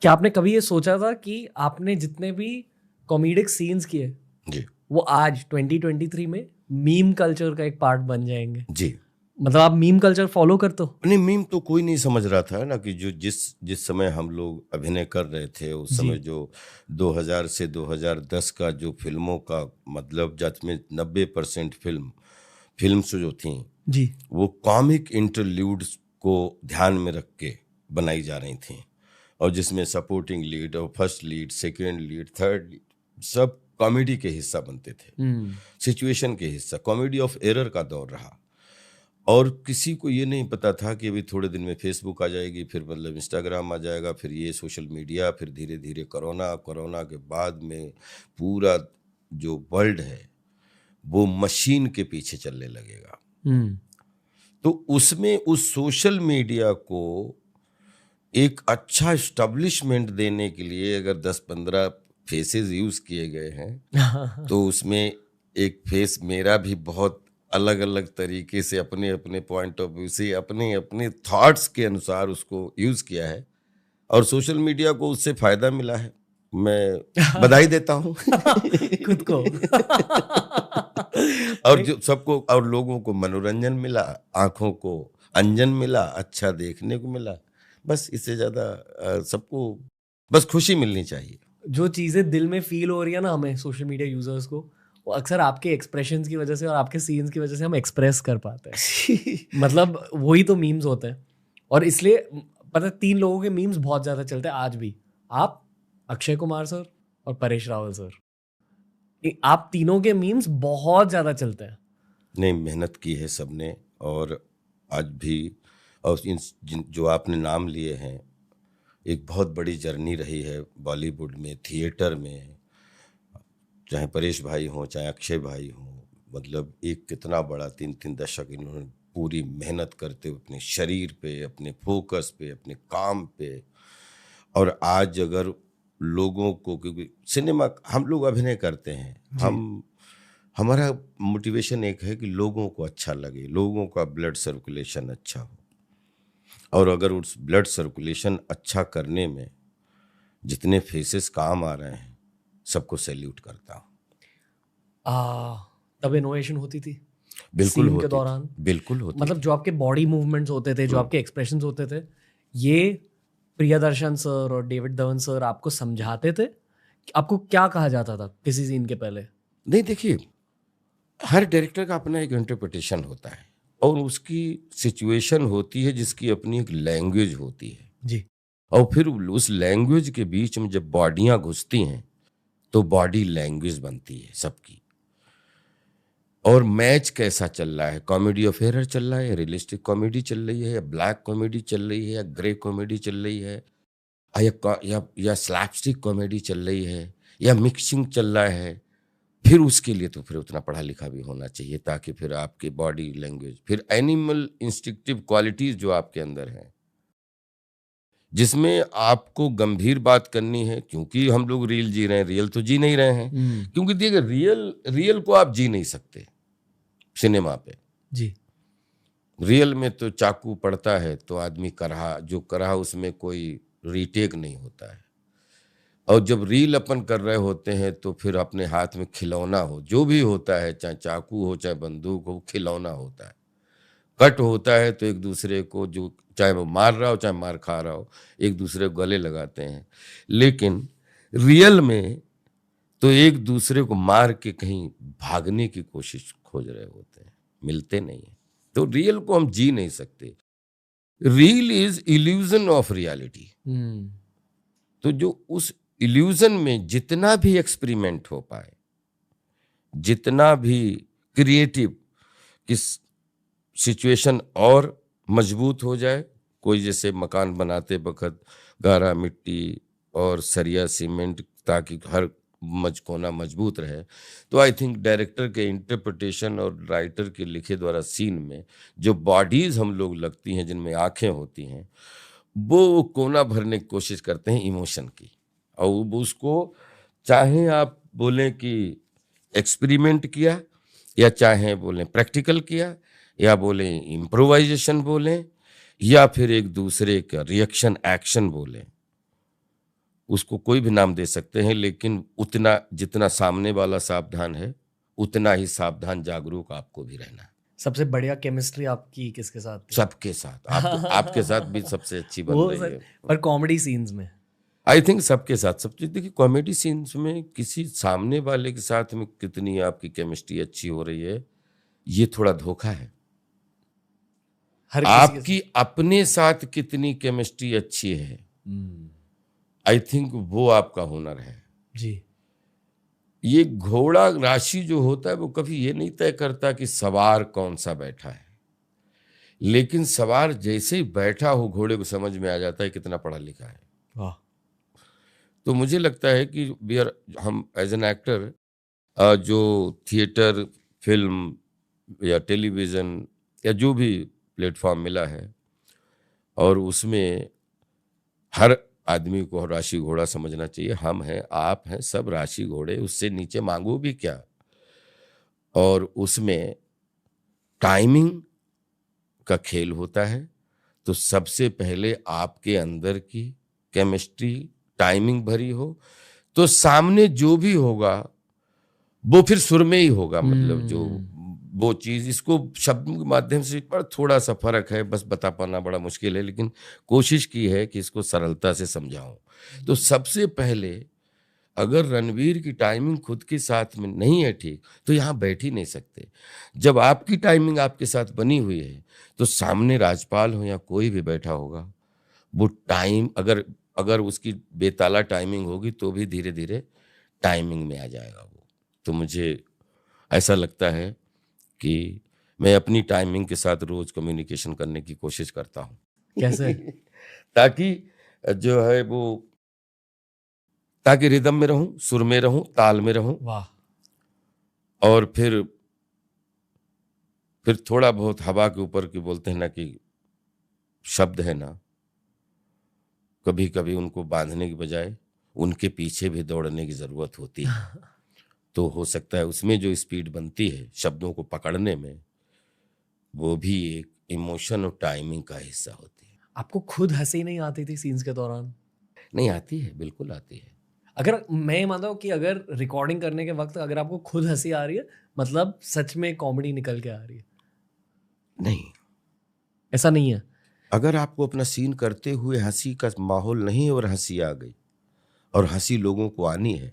क्या आपने कभी ये सोचा था कि आपने जितने भी कॉमेडिक सीन्स किए जी वो आज 2023 में मीम कल्चर का एक पार्ट बन जाएंगे? जी। मतलब आप मीम कल्चर फॉलो करते हो? नहीं, मीम तो कोई नहीं समझ रहा था ना कि जो जिस जिस समय हम लोग अभिनय कर रहे थे उस जी। समय जो 2000 से 2010 का जो फिल्मों का मतलब जिसमें 90% फिल्म्स जो थी जी। वो कॉमिक इंटरल्यूड्स को ध्यान में रख के बनाई जा रही थी, और जिसमें सपोर्टिंग लीड और first lead, second lead, third lead सब कॉमेडी के हिस्सा बनते थे, सिचुएशन के हिस्सा। कॉमेडी ऑफ एरर का दौर रहा, और किसी को ये नहीं पता था कि अभी थोड़े दिन में फेसबुक आ जाएगी, फिर मतलब इंस्टाग्राम आ जाएगा, फिर ये सोशल मीडिया, फिर धीरे धीरे कोरोना के बाद में पूरा जो वर्ल्ड है वो मशीन के पीछे चलने लगेगा। तो उसमें उस सोशल मीडिया को एक अच्छा एस्टेब्लिशमेंट देने के लिए अगर 10-15 फेसेस यूज किए गए हैं तो उसमें एक फेस मेरा भी बहुत अलग अलग तरीके से अपने अपने पॉइंट ऑफ व्यू से अपने अपने थॉट्स के अनुसार उसको यूज किया है, और सोशल मीडिया को उससे फायदा मिला है। मैं बधाई देता हूँ खुद को। और जो सबको और लोगों को मनोरंजन मिला, आंखों को अंजन मिला, अच्छा देखने को मिला। बस इससे ज्यादा सबको बस खुशी मिलनी चाहिए। जो चीजें दिल में फील हो रही है ना हमें सोशल मीडिया यूजर्स को, वो अक्सर आपके एक्सप्रेशंस की वजह से और आपके सीन्स की वजह से हम एक्सप्रेस कर पाते हैं। मतलब वही तो मीम्स होते हैं। और इसलिए पता है 3 लोगों के मीम्स बहुत ज्यादा चलते हैं आज भी। आप, अक्षय कुमार सर और परेश रावल सर, आप तीनों के मीम्स बहुत ज्यादा चलते हैं। नहीं, मेहनत की है सबने, और आज भी, और जो आपने नाम लिए हैं, एक बहुत बड़ी जर्नी रही है बॉलीवुड में, थिएटर में, चाहे परेश भाई हों चाहे अक्षय भाई हों। मतलब एक कितना बड़ा 3-3 दशक इन्होंने पूरी मेहनत करते हुए अपने शरीर पे, अपने फोकस पे, अपने काम पे। और आज अगर लोगों को, क्योंकि सिनेमा हम लोग अभिनय करते हैं, हमारा मोटिवेशन एक है कि लोगों को अच्छा लगे, लोगों का ब्लड सर्कुलेशन अच्छा हो, और अगर उस ब्लड सर्कुलेशन अच्छा करने में जितने फेसेस काम आ रहे हैं सबको सैल्यूट करता हूँ। तब इनोवेशन होती थी बिल्कुल सीन के होती दौरान। थी, बिल्कुल होती मतलब थी। जो आपके बॉडी मूवमेंट्स होते थे, जो आपके एक्सप्रेशंस होते थे, ये प्रियदर्शन सर और डेविड धवन सर आपको समझाते थे? आपको क्या कहा जाता था किसी सीन के पहले? नहीं, देखिए, हर डायरेक्टर का अपना एक इंटरप्रिटेशन होता है, और उसकी सिचुएशन होती है जिसकी अपनी एक लैंग्वेज होती है, जी। और फिर उस लैंग्वेज के बीच में जब बॉडियां घुसती हैं तो बॉडी लैंग्वेज बनती है सबकी। और मैच कैसा चल रहा है, कॉमेडी ऑफ एरर चल रहा है, या रियलिस्टिक कॉमेडी चल रही है, या ब्लैक कॉमेडी चल रही है, या ग्रे कॉमेडी चल रही है, या स्लैपस्टिक कॉमेडी चल रही है, या मिक्सिंग चल रहा है। फिर उसके लिए तो फिर उतना पढ़ा लिखा भी होना चाहिए, ताकि फिर आपकी बॉडी लैंग्वेज, फिर एनिमल इंस्टिंक्टिव क्वालिटीज जो आपके अंदर हैं, जिसमें आपको गंभीर बात करनी है, क्योंकि हम लोग रील जी रहे हैं, रियल तो जी नहीं रहे हैं। क्योंकि देखिए, रियल को आप जी नहीं सकते सिनेमा पे। जी। रियल में तो चाकू पड़ता है तो आदमी करहा उसमें कोई रीटेक नहीं होता है, और जब रील अपन कर रहे होते हैं तो फिर अपने हाथ में खिलौना हो, जो भी होता है, चाहे चाकू हो चाहे बंदूक हो, खिलौना होता है। कट होता है तो एक दूसरे को, जो चाहे वो मार रहा हो चाहे मार खा रहा हो, एक दूसरे को गले लगाते हैं। लेकिन रियल में तो एक दूसरे को मार के कहीं भागने की कोशिश खोज रहे होते हैं, मिलते नहीं है। तो रियल को हम जी नहीं सकते। Real is illusion of reality. तो जो उस इल्यूजन में जितना भी एक्सपेरिमेंट हो पाए, जितना भी क्रिएटिव, किस सिचुएशन और मजबूत हो जाए, कोई जैसे मकान बनाते वक्त गारा मिट्टी और सरिया सीमेंट, ताकि हर कोना मजबूत रहे, तो आई थिंक डायरेक्टर के इंटरप्रिटेशन और राइटर के लिखे द्वारा सीन में जो बॉडीज हम लोग लगती हैं, जिनमें आंखें होती हैं, वो कोना भरने की कोशिश करते हैं इमोशन की। और उसको चाहे आप बोलें कि एक्सपेरिमेंट किया, या चाहे बोलें प्रैक्टिकल किया, या बोलें इम्प्रोवाइजेशन बोलें, या फिर एक दूसरे का रिएक्शन एक्शन बोलें, उसको कोई भी नाम दे सकते हैं, लेकिन उतना जितना सामने वाला सावधान है उतना ही सावधान जागरूक आपको भी रहना है। सबसे बढ़िया केमिस्ट्री आपकी किसके साथ थी? सबके साथ, आपके साथ भी सबसे अच्छी बन वो रही सर, है। पर कॉमेडी सीन्स में आई थिंक सबके साथ सब चीज। देखिए, कॉमेडी सीन्स में किसी सामने वाले के साथ में कितनी आपकी केमिस्ट्री अच्छी हो रही है, ये थोड़ा धोखा है। हर किसी के आपकी अपने साथ कितनी केमिस्ट्री अच्छी है, हम्म, आई थिंक वो आपका हुनर है। जी ये घोड़ा राशि जो होता है वो कभी ये नहीं तय करता कि सवार कौन सा बैठा है, लेकिन सवार जैसे ही बैठा हो घोड़े को समझ में आ जाता है कितना पढ़ा लिखा है। वाह तो मुझे लगता है कि हम एज एन एक्टर जो थिएटर, फिल्म या टेलीविज़न या जो भी प्लेटफॉर्म मिला है, और उसमें हर आदमी को राशि घोड़ा समझना चाहिए। हम हैं, आप हैं, सब राशि घोड़े, उससे नीचे मांगो भी क्या। और उसमें टाइमिंग का खेल होता है, तो सबसे पहले आपके अंदर की केमिस्ट्री टाइमिंग भरी हो, तो सामने जो भी होगा वो फिर सुर में ही होगा। मतलब जो वो चीज, इसको शब्द के माध्यम से पर थोड़ा सा फर्क है, बस बता पाना बड़ा मुश्किल है, लेकिन कोशिश की है कि इसको सरलता से समझाऊं। तो सबसे पहले अगर रणवीर की टाइमिंग खुद के साथ में नहीं है ठीक, तो यहाँ बैठ ही नहीं सकते। जब आपकी टाइमिंग आपके साथ बनी हुई है, तो सामने राजपाल हो या कोई भी बैठा होगा, वो टाइम अगर उसकी बेताला टाइमिंग होगी तो भी धीरे धीरे टाइमिंग में आ जाएगा वो। तो मुझे ऐसा लगता है कि मैं अपनी टाइमिंग के साथ रोज कम्युनिकेशन करने की कोशिश करता हूँ। कैसे? ताकि जो है वो, ताकि रिदम में रहूं, सुर में रहूं, ताल में रहूं, वाह और फिर थोड़ा बहुत हवा के ऊपर की बोलते हैं ना कि शब्द है ना, कभी कभी उनको बांधने की बजाय उनके पीछे भी दौड़ने की जरूरत होती है। तो हो सकता है उसमें जो स्पीड बनती है शब्दों को पकड़ने में, वो भी एक इमोशन और टाइमिंग का हिस्सा होती है। आपको खुद हंसी नहीं आती थी सीन्स के दौरान? नहीं आती है, बिल्कुल आती है। अगर मैं ये मानता हूँ कि अगर रिकॉर्डिंग करने के वक्त अगर आपको खुद हंसी आ रही है, मतलब सच में कॉमेडी निकल के आ रही है। नहीं, ऐसा नहीं है। अगर आपको अपना सीन करते हुए हंसी का माहौल नहीं और हंसी आ गई, और हंसी लोगों को आनी है,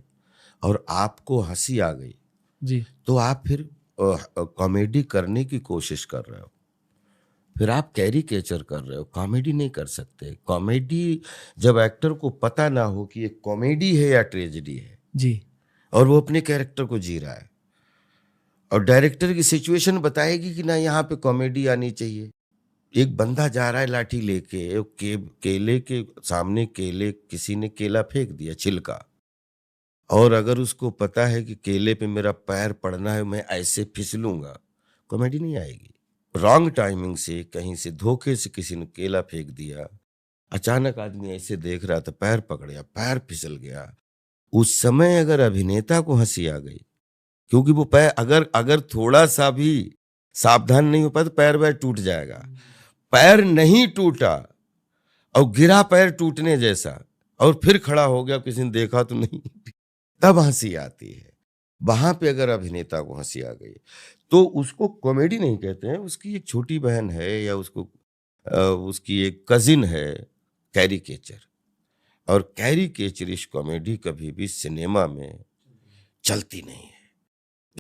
और आपको हंसी आ गई, जी तो आप फिर कॉमेडी करने की कोशिश कर रहे हो, फिर आप कैरिकेचर कर रहे हो, कॉमेडी नहीं कर सकते। कॉमेडी जब एक्टर को पता ना हो कि ये कॉमेडी है या ट्रेजेडी है, जी और वो अपने कैरेक्टर को जी रहा है, और डायरेक्टर की सिचुएशन बताएगी कि ना यहाँ पे कॉमेडी आनी चाहिए। एक बंदा जा रहा है लाठी लेके, केले के सामने किसी ने केला फेंक दिया, छिलका, और अगर उसको पता है कि केले पे मेरा पैर पड़ना है, मैं ऐसे फिसलूंगा, कॉमेडी नहीं आएगी। रॉन्ग टाइमिंग से, कहीं से धोखे से किसी ने केला फेंक दिया, अचानक आदमी ऐसे देख रहा था, पैर पकड़ गया, पैर फिसल गया, उस समय अगर अभिनेता को हंसी आ गई, क्योंकि वो पैर अगर थोड़ा सा भी सावधान नहीं हो पाया तो पैर वैर टूट जाएगा। पैर नहीं टूटा और गिरा पैर टूटने जैसा, और फिर खड़ा हो गया, किसी ने देखा तो नहीं, तब हंसी आती है। वहां पे अगर अभिनेता को हंसी आ गई तो उसको कॉमेडी नहीं कहते हैं, उसकी एक छोटी बहन है या उसकी एक कजिन है, कैरिकेचर। और कैरिकेचरिश कॉमेडी कभी भी सिनेमा में चलती नहीं है।